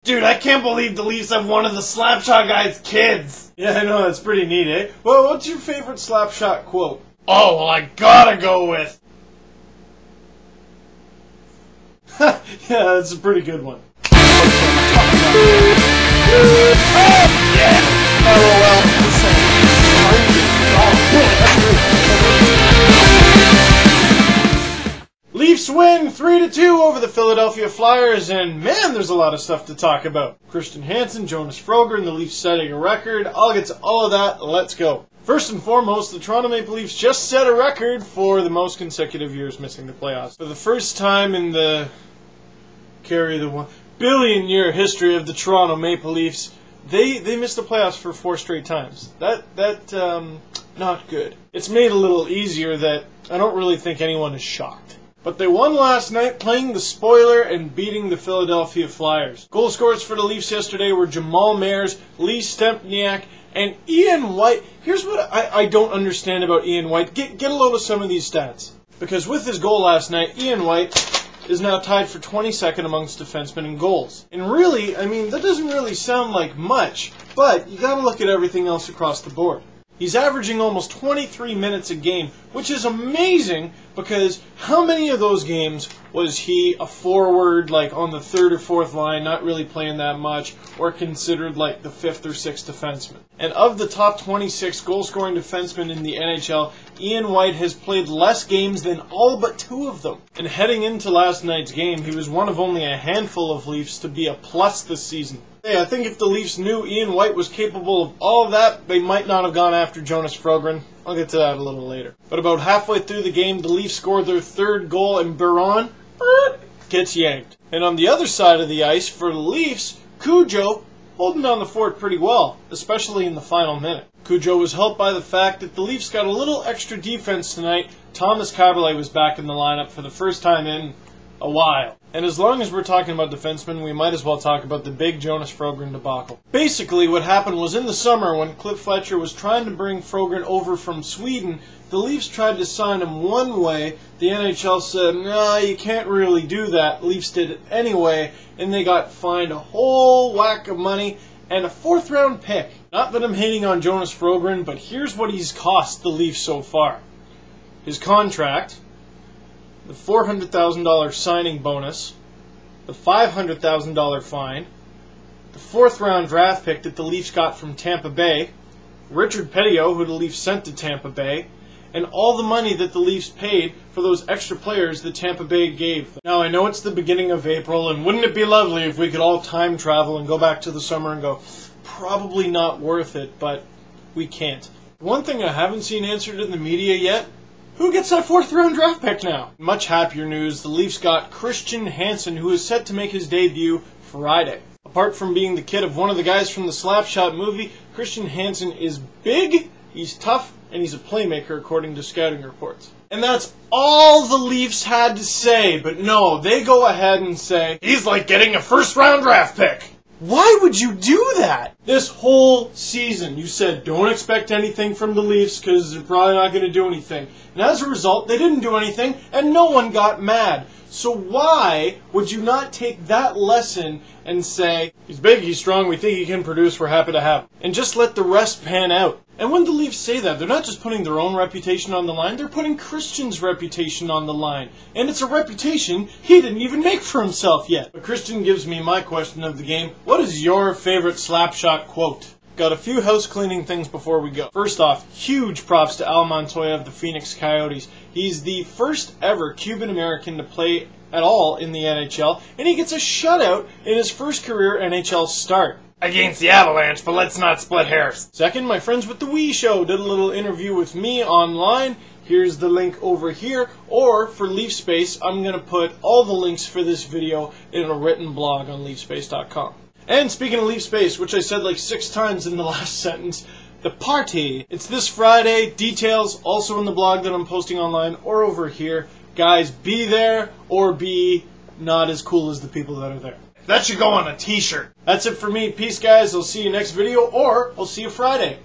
Dude, I can't believe the Leafs have one of the Slapshot guy's kids. Yeah, I know, that's pretty neat, eh? Well, what's your favorite Slapshot quote? Oh, well, I gotta go with... yeah, that's a pretty good one. Leafs win 3-2 over the Philadelphia Flyers, and man, there's a lot of stuff to talk about. Christian Hansen, Jonas Frogger, and the Leafs setting a record. I'll get to all of that. Let's go. First and foremost, the Toronto Maple Leafs just set a record for the most consecutive years missing the playoffs. For the first time in the billion-year history of the Toronto Maple Leafs, they missed the playoffs for 4 straight times. Not good. It's made a little easier that I don't really think anyone is shocked. But they won last night, playing the spoiler and beating the Philadelphia Flyers. Goal scorers for the Leafs yesterday were Jamal Mayers, Lee Stempniak, and Ian White. Here's what I don't understand about Ian White. Get a load of some of these stats. Because with his goal last night, Ian White is now tied for 22nd amongst defensemen in goals. And really, I mean, that doesn't really sound like much, but you gotta look at everything else across the board. He's averaging almost 23 minutes a game, which is amazing because how many of those games was he a forward, like on the 3rd or 4th line, not really playing that much, or considered like the 5th or 6th defenseman? And of the top 26 goal-scoring defensemen in the NHL, Ian White has played less games than all but 2 of them. And heading into last night's game, he was one of only a handful of Leafs to be a plus this season. Hey, I think if the Leafs knew Ian White was capable of all of that, they might not have gone after Jonas Frogren. I'll get to that a little later. But about halfway through the game, the Leafs scored their 3rd goal, and Biron gets yanked. And on the other side of the ice, for the Leafs, Cujo holding down the fort pretty well, especially in the final minute. Cujo was helped by the fact that the Leafs got a little extra defense tonight. Thomas Kaberle was back in the lineup for the first time in a while. And as long as we're talking about defensemen, we might as well talk about the big Jonas Frogren debacle. Basically, what happened was in the summer when Cliff Fletcher was trying to bring Frogren over from Sweden, the Leafs tried to sign him one way. The NHL said, nah, you can't really do that. Leafs did it anyway, and they got fined a whole whack of money and a 4th round pick. Not that I'm hating on Jonas Frogren, but here's what he's cost the Leafs so far. His contract, the $400,000 signing bonus, the $500,000 fine, the 4th round draft pick that the Leafs got from Tampa Bay, Richard Petio, who the Leafs sent to Tampa Bay, and all the money that the Leafs paid for those extra players that Tampa Bay gave them. Now, I know it's the beginning of April, and wouldn't it be lovely if we could all time travel and go back to the summer and go, probably not worth it, but we can't. One thing I haven't seen answered in the media yet, who gets that 4th round draft pick now? Much happier news, the Leafs got Christian Hansen, who is set to make his debut Friday. Apart from being the kid of one of the guys from the Slapshot movie, Christian Hansen is big, he's tough, and he's a playmaker according to scouting reports. And that's all the Leafs had to say, but no, they go ahead and say, he's like getting a 1st round draft pick. Why would you do that? This whole season, you said don't expect anything from the Leafs because they're probably not going to do anything. And as a result, they didn't do anything and no one got mad. So why would you not take that lesson and say, he's big, he's strong, we think he can produce, we're happy to have him. And just let the rest pan out. And when the Leafs say that, they're not just putting their own reputation on the line, they're putting Christian's reputation on the line. And it's a reputation he didn't even make for himself yet. But Christian gives me my question of the game. What is your favorite Slapshot quote? Got a few house cleaning things before we go. First off, huge props to Al Montoya of the Phoenix Coyotes. He's the first ever Cuban American to play at all in the NHL, and he gets a shutout in his first career NHL start. Against the Avalanche, but let's not split hairs. Second, my friends with the Wii Show did a little interview with me online. Here's the link over here, or for LeafSpace, I'm going to put all the links for this video in a written blog on leafspace.com. And speaking of LeafSpace, which I said like 6 times in the last sentence, the party. It's this Friday. Details also in the blog that I'm posting online or over here. Guys, be there or be not as cool as the people that are there. That should go on a t-shirt. That's it for me. Peace, guys. I'll see you next video, or I'll see you Friday.